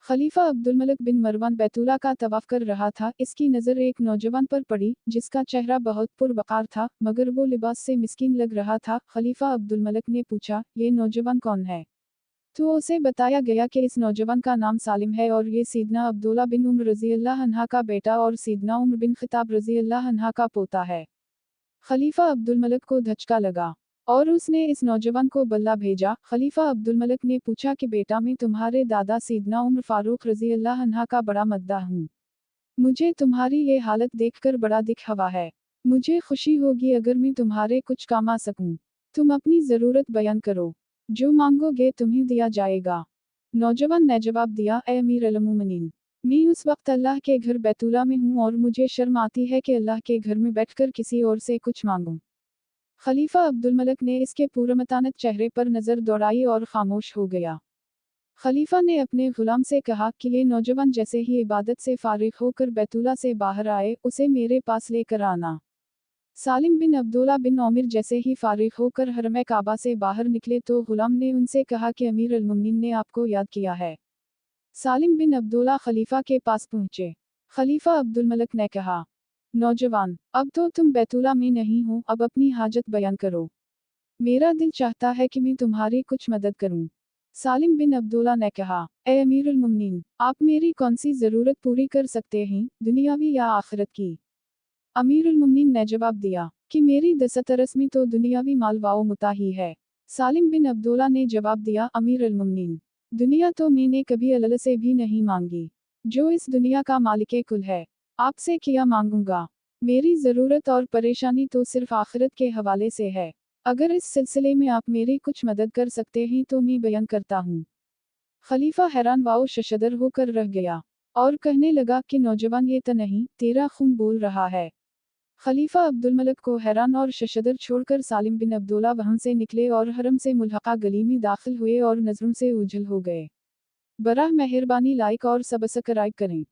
खलीफा अब्दुल मलिक बिन मरवान बैतुल्ला का तवाफ कर रहा था। इसकी नज़र एक नौजवान पर पड़ी जिसका चेहरा बहुत पुरवकार था, मगर वो लिबास से मिस्कीन लग रहा था। खलीफा अब्दुल मलिक ने पूछा, ये नौजवान कौन है? तो उसे बताया गया कि इस नौजवान का नाम सालिम है और ये सीदना अब्दुल्ला बिन उम्र रज़ी अल्लाह अन्हा का बेटा और सीदना उम्र बिन खिताब रज़ी अल्लाह अन्हा का पोता है। खलीफा अब्दुल मलिक को धचका लगा और उसने इस नौजवान को बल्ला भेजा। खलीफा अब्दुल मलिक ने पूछा कि बेटा, मैं तुम्हारे दादा सीदना उम्र फारूक रज़ी अल्लाह अन्हा का बड़ा मद्दा हूँ। मुझे तुम्हारी ये हालत देखकर बड़ा दुख हुआ है। मुझे खुशी होगी अगर मैं तुम्हारे कुछ काम आ सकूं। तुम अपनी ज़रूरत बयान करो, जो मांगोगे तुम्हें दिया जाएगा। नौजवान ने जवाब दिया, ए अमीर अल-मोमिनीन, मैं उस वक्त अल्लाह के घर बैतुल्ला में हूँ और मुझे शर्म आती है कि अल्लाह के घर में बैठकर किसी और से कुछ मांगूं। खलीफा अब्दुल मलिक ने इसके पुरमतानत चेहरे पर नज़र दौड़ाई और खामोश हो गया। खलीफा ने अपने गुलाम से कहा कि ये नौजवान जैसे ही इबादत से फारिग होकर बैतुल्ला से बाहर आए, उसे मेरे पास लेकर आना। सालिम बिन अब्दुल्ला बिन ओमिर जैसे ही फारिग होकर हरम काबा से बाहर निकले तो गुलाम ने उनसे कहा कि अमीर अल-मुमिनीन ने आपको याद किया है। सालिम बिन अब्दुल्ला खलीफा के पास पहुंचे। खलीफा अब्दुल मलिक ने कहा, नौजवान, अब तो तुम बैतुल्ला में नहीं हो, अब अपनी हाजत बयान करो। मेरा दिल चाहता है कि मैं तुम्हारी कुछ मदद करूं। सालिम बिन अब्दुल्ला ने कहा, ए अमीरुल मुमिनीन, आप मेरी कौन सी ज़रूरत पूरी कर सकते हैं, दुनियावी या आखिरत की? अमीरुल मुमिनीन ने जवाब दिया कि मेरी दस्तरस में तो दुनियावी माल वाओ मुता ही है। सालिम बिन अब्दुल्ला ने जवाब दिया, अमीर अल मुमिनीन, दुनिया तो मैंने कभी अल्लाह से भी नहीं मांगी, जो इस दुनिया का मालिक कुल है। आपसे क्या मांगूंगा? मेरी ज़रूरत और परेशानी तो सिर्फ आखिरत के हवाले से है। अगर इस सिलसिले में आप मेरी कुछ मदद कर सकते हैं तो मैं बयान करता हूँ। खलीफा हैरान वाओ शशदर होकर रह गया और कहने लगा कि नौजवान, ये तो नहीं, तेरा खून बोल रहा है। खलीफा अब्दुल मलिक को हैरान और शशदर छोड़कर सालिम बिन अब्दुल्ला वहां से निकले और हरम से मुल्हका गली में दाखिल हुए और नजरों से उजल हो गए। बराह मेहरबानी लाइक और सब्सक्राइब करें।